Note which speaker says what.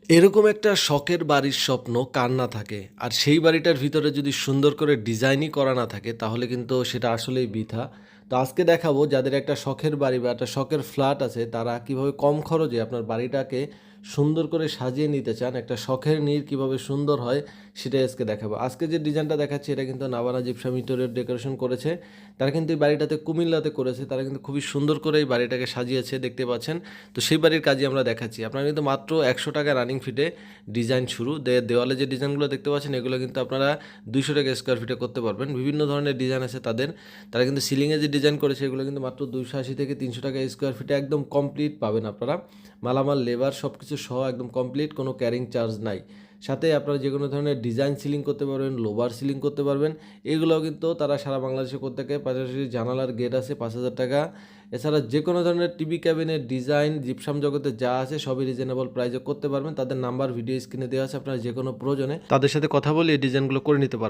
Speaker 1: এরকম একটা শখের বাড়ির স্বপ্ন কার না থাকে? আর সেই বাড়িটার ভিতরে যদি সুন্দর করে ডিজাইনই করা না থাকে তাহলে কিন্তু সেটা আসলেই বৃথা। তো আজকে দেখাবো যাদের একটা শখের বাড়ি বা একটা শখের ফ্ল্যাট আছে তারা কিভাবে কম খরচে আপনার বাড়িটাকে সুন্দর করে সাজিয়ে নিতে চান। একটা শখের নীড় কিভাবে সুন্দর হয় সেটাই আজকে দেখাবো। আজকে যে ডিজাইনটা দেখাচ্ছি এটা কিন্তু নাভানা জিপসাম ইন্টেরিয়র ডেকোরেশন করেছে। তারা কিন্তু এই বাড়িটাতে কুমিল্লাতে করেছে। তারা কিন্তু খুবই সুন্দর করে এই বাড়িটাকে সাজিয়েছে দেখতে পাচ্ছেন। তো সেই বাড়ির কাজই আমরা দেখাচ্ছি। আপনারা কিন্তু মাত্র ৳১০০ রানিং ফিটে ডিজাইন শুরু। দেওয়ালে যে ডিজাইনগুলো দেখতে পাচ্ছেন এগুলো কিন্তু আপনারা ৳২০০ স্কোয়ার ফিটে করতে পারবেন। বিভিন্ন ধরনের ডিজাইন আছে তাদের। তারা কিন্তু সিলিংয়ে যে ডিজাইন করেছে এগুলো কিন্তু মাত্র ৳২৮০ থেকে ৳৩০০ স্কোয়ার ফিটে একদম কমপ্লিট পাবেন আপনারা। মালামাল, লেবার সবকিছু সহ একদম কমপ্লিট, কোনো ক্যারিং চার্জ নাই। সাথে আপনারা যেকোনো ধরনের ডিজাইন সিলিং করতে পারবেন, লোভার সিলিং করতে পারবেন। এগুলোও কিন্তু তারা সারা বাংলাদেশে করে থাকে। পাশাপাশি জানালার গেট আছে ৳৫,০০০। এছাড়া যেকোনো ধরনের টিভি ক্যাবিনেট ডিজাইন জিপসাম জগতে যা আছে সবই রিজনেবল প্রাইসে করতে পারবেন। তাদের নাম্বার ভিডিও স্ক্রিনে দেওয়া আছে। আপনারা যেকোনো প্রয়োজনে তাদের সাথে কথা বলে এই ডিজাইনগুলো করে নিতে পারবেন।